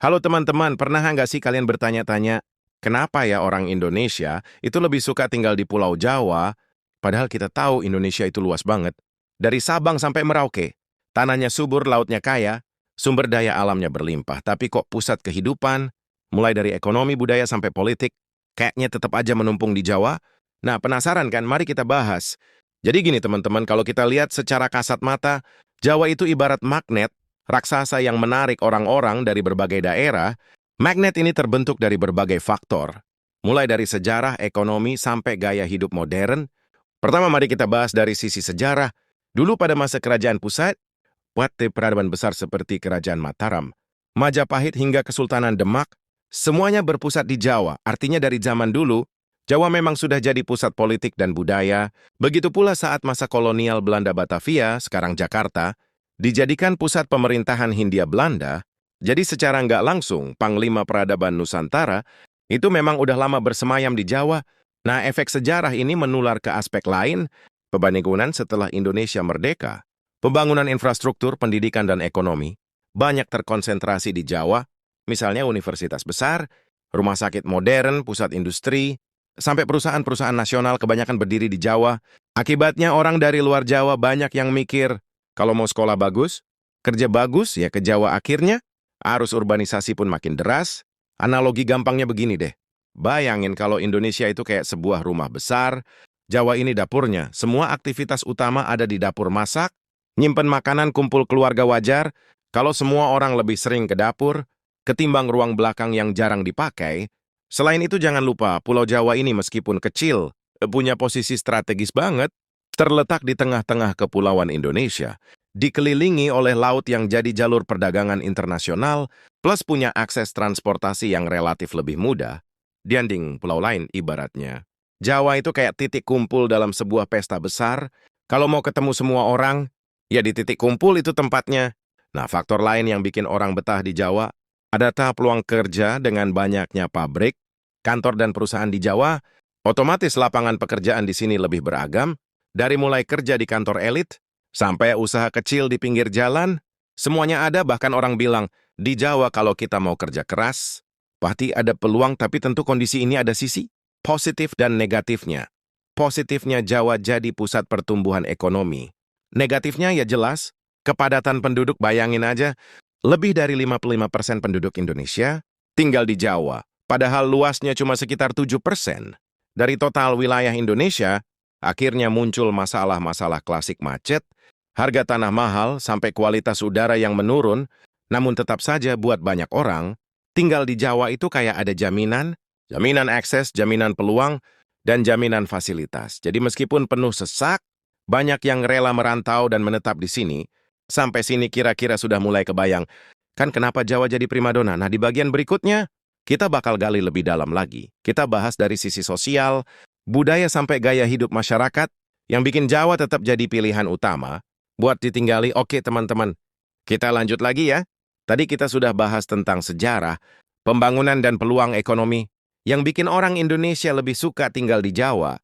Halo teman-teman, pernah nggak sih kalian bertanya-tanya, kenapa ya orang Indonesia itu lebih suka tinggal di Pulau Jawa, padahal kita tahu Indonesia itu luas banget. Dari Sabang sampai Merauke, tanahnya subur, lautnya kaya, sumber daya alamnya berlimpah, tapi kok pusat kehidupan, mulai dari ekonomi, budaya, sampai politik, kayaknya tetap aja menumpung di Jawa? Nah, penasaran kan? Mari kita bahas. Jadi gini teman-teman, kalau kita lihat secara kasat mata, Jawa itu ibarat magnet raksasa yang menarik orang-orang dari berbagai daerah. Magnet ini terbentuk dari berbagai faktor, mulai dari sejarah, ekonomi, sampai gaya hidup modern. Pertama, mari kita bahas dari sisi sejarah. Dulu pada masa kerajaan pusat, peradaban besar seperti Kerajaan Mataram, Majapahit hingga Kesultanan Demak, semuanya berpusat di Jawa. Artinya dari zaman dulu, Jawa memang sudah jadi pusat politik dan budaya. Begitu pula saat masa kolonial Belanda Batavia, sekarang Jakarta, dijadikan pusat pemerintahan Hindia Belanda. Jadi secara nggak langsung, Panglima Peradaban Nusantara itu memang udah lama bersemayam di Jawa. Nah, efek sejarah ini menular ke aspek lain, pembangunan setelah Indonesia merdeka. Pembangunan infrastruktur, pendidikan, dan ekonomi banyak terkonsentrasi di Jawa, misalnya universitas besar, rumah sakit modern, pusat industri, sampai perusahaan-perusahaan nasional kebanyakan berdiri di Jawa. Akibatnya orang dari luar Jawa banyak yang mikir, kalau mau sekolah bagus, kerja bagus, ya ke Jawa akhirnya, arus urbanisasi pun makin deras. Analogi gampangnya begini deh, bayangin kalau Indonesia itu kayak sebuah rumah besar, Jawa ini dapurnya, semua aktivitas utama ada di dapur masak, nyimpen makanan kumpul keluarga wajar. Kalau semua orang lebih sering ke dapur, ketimbang ruang belakang yang jarang dipakai. Selain itu jangan lupa, Pulau Jawa ini meskipun kecil, punya posisi strategis banget, terletak di tengah-tengah kepulauan Indonesia, dikelilingi oleh laut yang jadi jalur perdagangan internasional, plus punya akses transportasi yang relatif lebih mudah, dibanding pulau lain ibaratnya. Jawa itu kayak titik kumpul dalam sebuah pesta besar. Kalau mau ketemu semua orang, ya di titik kumpul itu tempatnya. Nah, faktor lain yang bikin orang betah di Jawa, adakah peluang kerja dengan banyaknya pabrik, kantor dan perusahaan di Jawa, otomatis lapangan pekerjaan di sini lebih beragam, dari mulai kerja di kantor elit, sampai usaha kecil di pinggir jalan, semuanya ada. Bahkan orang bilang, di Jawa kalau kita mau kerja keras, pasti ada peluang, tapi tentu kondisi ini ada sisi positif dan negatifnya. Positifnya Jawa jadi pusat pertumbuhan ekonomi. Negatifnya ya jelas, kepadatan penduduk. Bayangin aja, lebih dari 55% penduduk Indonesia tinggal di Jawa, padahal luasnya cuma sekitar 7%. Dari total wilayah Indonesia, akhirnya muncul masalah-masalah klasik macet, harga tanah mahal, sampai kualitas udara yang menurun. Namun tetap saja buat banyak orang, tinggal di Jawa itu kayak ada jaminan, jaminan akses, jaminan peluang, dan jaminan fasilitas. Jadi meskipun penuh sesak, banyak yang rela merantau dan menetap di sini. Sampai sini kira-kira sudah mulai kebayang, kan kenapa Jawa jadi primadona? Nah, di bagian berikutnya, kita bakal gali lebih dalam lagi. Kita bahas dari sisi sosial, budaya, sampai gaya hidup masyarakat yang bikin Jawa tetap jadi pilihan utama buat ditinggali. Oke teman-teman, kita lanjut lagi ya. Tadi kita sudah bahas tentang sejarah, pembangunan, dan peluang ekonomi yang bikin orang Indonesia lebih suka tinggal di Jawa.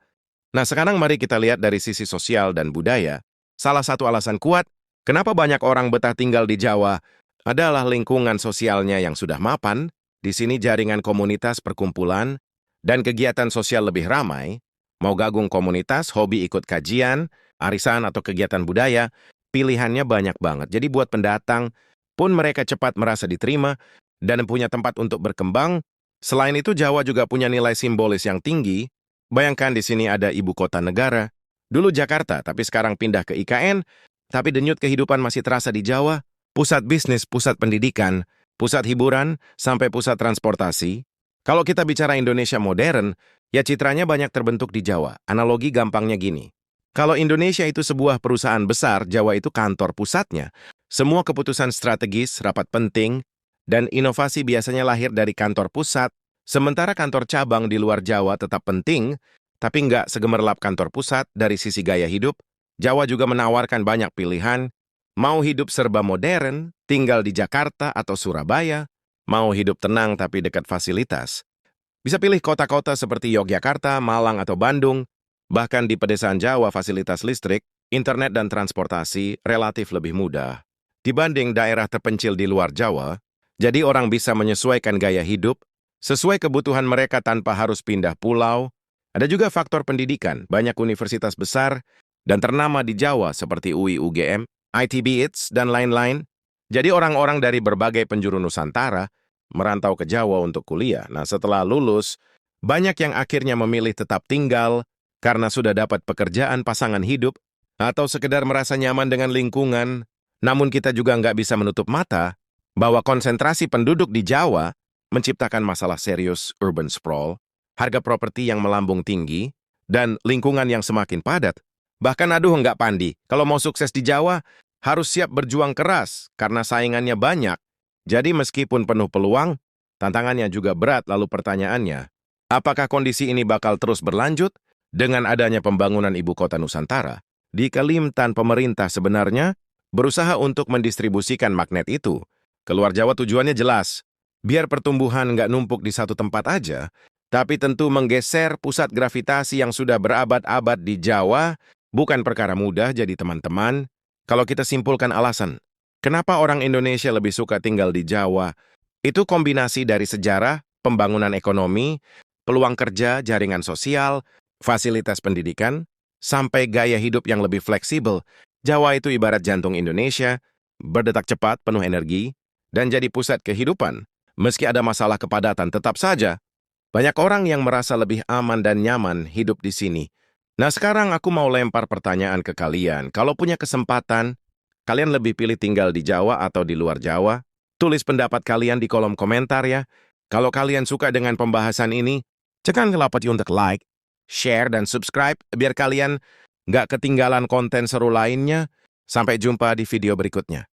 Nah, sekarang mari kita lihat dari sisi sosial dan budaya. Salah satu alasan kuat kenapa banyak orang betah tinggal di Jawa adalah lingkungan sosialnya yang sudah mapan. Di sini jaringan komunitas, perkumpulan, dan kegiatan sosial lebih ramai. Mau gabung komunitas, hobi, ikut kajian, arisan, atau kegiatan budaya, pilihannya banyak banget. Jadi buat pendatang pun mereka cepat merasa diterima dan punya tempat untuk berkembang. Selain itu, Jawa juga punya nilai simbolis yang tinggi. Bayangkan di sini ada ibu kota negara. Dulu Jakarta, tapi sekarang pindah ke IKN. Tapi denyut kehidupan masih terasa di Jawa. Pusat bisnis, pusat pendidikan, pusat hiburan, sampai pusat transportasi. Kalau kita bicara Indonesia modern, ya citranya banyak terbentuk di Jawa. Analogi gampangnya gini. Kalau Indonesia itu sebuah perusahaan besar, Jawa itu kantor pusatnya. Semua keputusan strategis, rapat penting, dan inovasi biasanya lahir dari kantor pusat. Sementara kantor cabang di luar Jawa tetap penting, tapi nggak segemerlap kantor pusat. Dari sisi gaya hidup, Jawa juga menawarkan banyak pilihan. Mau hidup serba modern, tinggal di Jakarta atau Surabaya. Mau hidup tenang tapi dekat fasilitas, bisa pilih kota-kota seperti Yogyakarta, Malang, atau Bandung. Bahkan di pedesaan Jawa, fasilitas listrik, internet, dan transportasi relatif lebih mudah dibanding daerah terpencil di luar Jawa. Jadi orang bisa menyesuaikan gaya hidup sesuai kebutuhan mereka tanpa harus pindah pulau. Ada juga faktor pendidikan, banyak universitas besar dan ternama di Jawa seperti UI UGM, ITB-ITS, dan lain-lain. Jadi orang-orang dari berbagai penjuru Nusantara merantau ke Jawa untuk kuliah. Nah, setelah lulus, banyak yang akhirnya memilih tetap tinggal karena sudah dapat pekerjaan pasangan hidup atau sekedar merasa nyaman dengan lingkungan. Namun kita juga nggak bisa menutup mata bahwa konsentrasi penduduk di Jawa menciptakan masalah serius urban sprawl, harga properti yang melambung tinggi, dan lingkungan yang semakin padat. Bahkan aduh nggak pandi, kalau mau sukses di Jawa, harus siap berjuang keras karena saingannya banyak. Jadi meskipun penuh peluang, tantangannya juga berat. Lalu pertanyaannya, apakah kondisi ini bakal terus berlanjut dengan adanya pembangunan ibu kota Nusantara? Di Kalimantan, pemerintah sebenarnya berusaha untuk mendistribusikan magnet itu. Keluar Jawa tujuannya jelas, biar pertumbuhan nggak numpuk di satu tempat aja, tapi tentu menggeser pusat gravitasi yang sudah berabad-abad di Jawa bukan perkara mudah. Jadi teman-teman, kalau kita simpulkan alasan, kenapa orang Indonesia lebih suka tinggal di Jawa, itu kombinasi dari sejarah, pembangunan ekonomi, peluang kerja, jaringan sosial, fasilitas pendidikan, sampai gaya hidup yang lebih fleksibel. Jawa itu ibarat jantung Indonesia, berdetak cepat, penuh energi, dan jadi pusat kehidupan. Meski ada masalah kepadatan, tetap saja banyak orang yang merasa lebih aman dan nyaman hidup di sini. Nah, sekarang aku mau lempar pertanyaan ke kalian. Kalau punya kesempatan, kalian lebih pilih tinggal di Jawa atau di luar Jawa? Tulis pendapat kalian di kolom komentar ya. Kalau kalian suka dengan pembahasan ini, jangan lupa untuk like, share, dan subscribe biar kalian nggak ketinggalan konten seru lainnya. Sampai jumpa di video berikutnya.